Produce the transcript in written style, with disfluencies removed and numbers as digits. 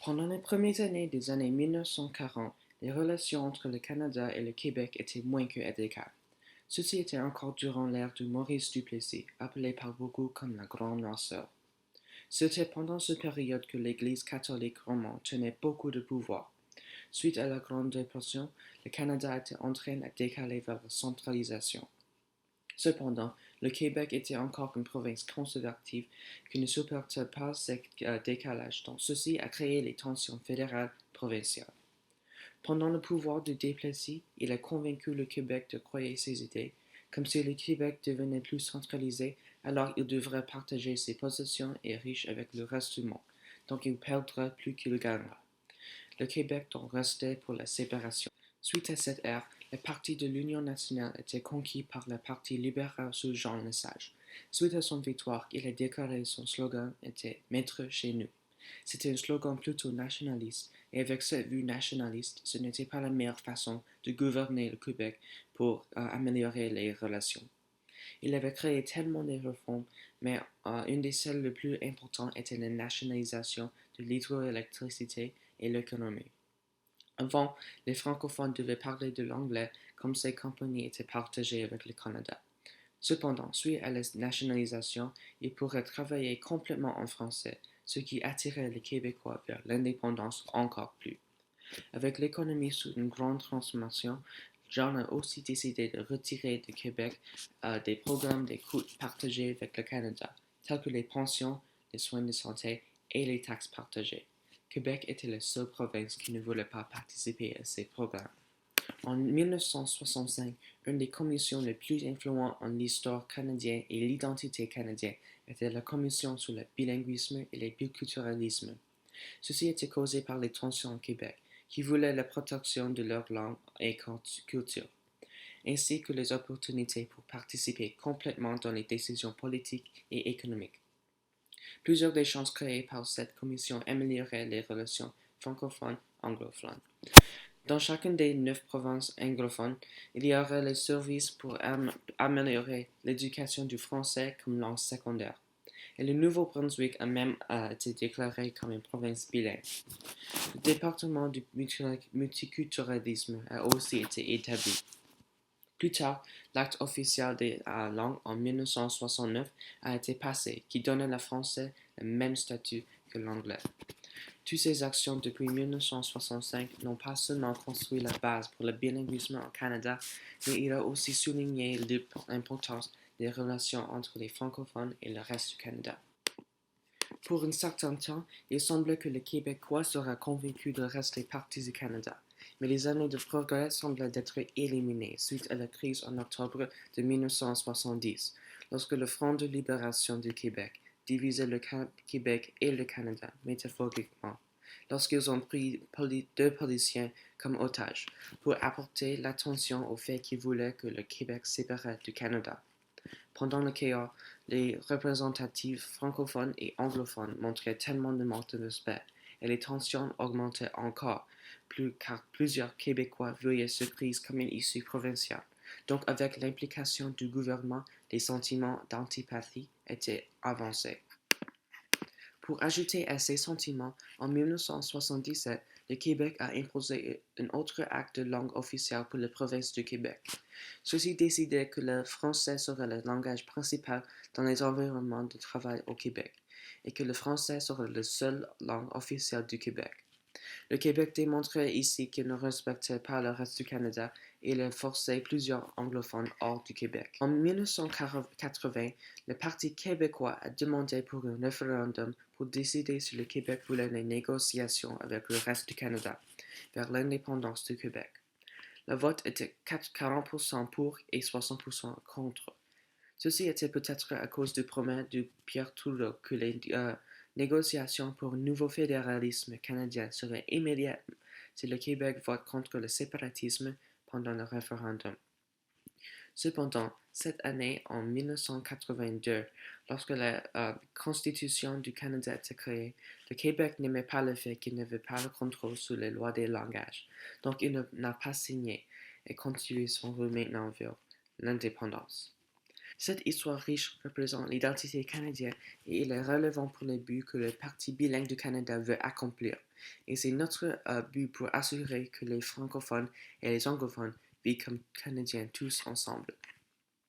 Pendant les premières années des années 1940, les relations entre le Canada et le Québec étaient moins que amicales. Ceci était encore durant l'ère de Maurice Duplessis, appelé par beaucoup comme la Grande Noirceur. C'était pendant cette période que l'Église catholique romaine tenait beaucoup de pouvoir. Suite à la Grande Dépression, le Canada était en train de décaler vers la centralisation. Cependant, le Québec était encore une province conservative qui ne supportait pas ce décalage, donc ceci a créé les tensions fédérales provinciales. Pendant le pouvoir de Duplessis, il a convaincu le Québec de croire ses idées, comme si le Québec devenait plus centralisé, alors il devrait partager ses possessions et riches avec le reste du monde, donc il perdra plus qu'il gagnera. Le Québec donc restait pour la séparation. Suite à cette ère, le parti de l'Union nationale était conquis par le parti libéral sous Jean Lesage. Suite à son victoire, il a déclaré son slogan était Maître chez nous. C'était un slogan plutôt nationaliste, et avec cette vue nationaliste, ce n'était pas la meilleure façon de gouverner le Québec pour améliorer les relations. Il avait créé tellement de réformes, mais une des celles les plus importantes était la nationalisation de l'hydroélectricité et l'économie. Avant, les francophones devaient parler de l'anglais comme ces compagnies étaient partagées avec le Canada. Cependant, suite à la nationalisation, ils pourraient travailler complètement en français, ce qui attirait les Québécois vers l'indépendance encore plus. Avec l'économie sous une grande transformation, John a aussi décidé de retirer du Québec des programmes d'écoute partagés avec le Canada, tels que les pensions, les soins de santé et les taxes partagées. Québec était la seule province qui ne voulait pas participer à ces programmes. En 1965, une des commissions les plus influentes en l'histoire canadienne et l'identité canadienne était la Commission sur le bilinguisme et le biculturalisme. Ceci était causé par les tensions au Québec, qui voulaient la protection de leur langue et culture, ainsi que les opportunités pour participer complètement dans les décisions politiques et économiques. Plusieurs des chances créées par cette commission amélioraient les relations francophones-anglophones. Dans chacune des 9 provinces anglophones, il y aurait les services pour améliorer l'éducation du français comme langue secondaire. Et le Nouveau-Brunswick a même été déclaré comme une province bilingue. Le département du multiculturalisme a aussi été établi. Plus tard, l'acte officiel des langues en 1969 a été passé, qui donnait le français le même statut que l'anglais. Toutes ces actions depuis 1965 n'ont pas seulement construit la base pour le bilinguisme au Canada, mais il a aussi souligné l'importance des relations entre les francophones et le reste du Canada. Pour un certain temps, il semblait que les Québécois seraient convaincus de rester partie du Canada, mais les années de progrès semblaient être éliminées suite à la crise en octobre de 1970, lorsque le Front de libération du Québec divisait le Québec et le Canada, métaphoriquement, lorsqu'ils ont pris 2 policiers comme otages, pour apporter l'attention au fait qu'ils voulaient que le Québec séparait du Canada. Pendant le chaos, les représentatifs francophones et anglophones montraient tellement de manque de respect, et les tensions augmentaient encore plus car plusieurs Québécois voyaient cette crise comme une issue provinciale. Donc, avec l'implication du gouvernement, les sentiments d'antipathie étaient avancés. Pour ajouter à ces sentiments, en 1977, le Québec a imposé un autre acte de langue officielle pour la province du Québec. Ceci décidait que le français serait le langage principal dans les environnements de travail au Québec et que le français serait la seule langue officielle du Québec. Le Québec démontrait ici qu'il ne respectait pas le reste du Canada et il a forcé plusieurs anglophones hors du Québec. En 1980, le Parti québécois a demandé pour un référendum pour décider si le Québec voulait les négociations avec le reste du Canada vers l'indépendance du Québec. Le vote était 40% pour et 60% contre. Ceci était peut-être à cause du promesse de Pierre Trudeau que les négociations pour un nouveau fédéralisme canadien seraient immédiates si le Québec vote contre le séparatisme pendant le référendum. Cependant, cette année, en 1982, lorsque la Constitution du Canada était créée, le Québec n'aimait pas le fait qu'il n'avait pas le contrôle sur les lois des langages, donc il n'a pas signé et continue son route maintenant vers l'indépendance. Cette histoire riche représente l'identité canadienne et il est relevant pour les buts que le Parti bilingue du Canada veut accomplir. Et c'est notre but pour assurer que les francophones et les anglophones vivent comme Canadiens tous ensemble.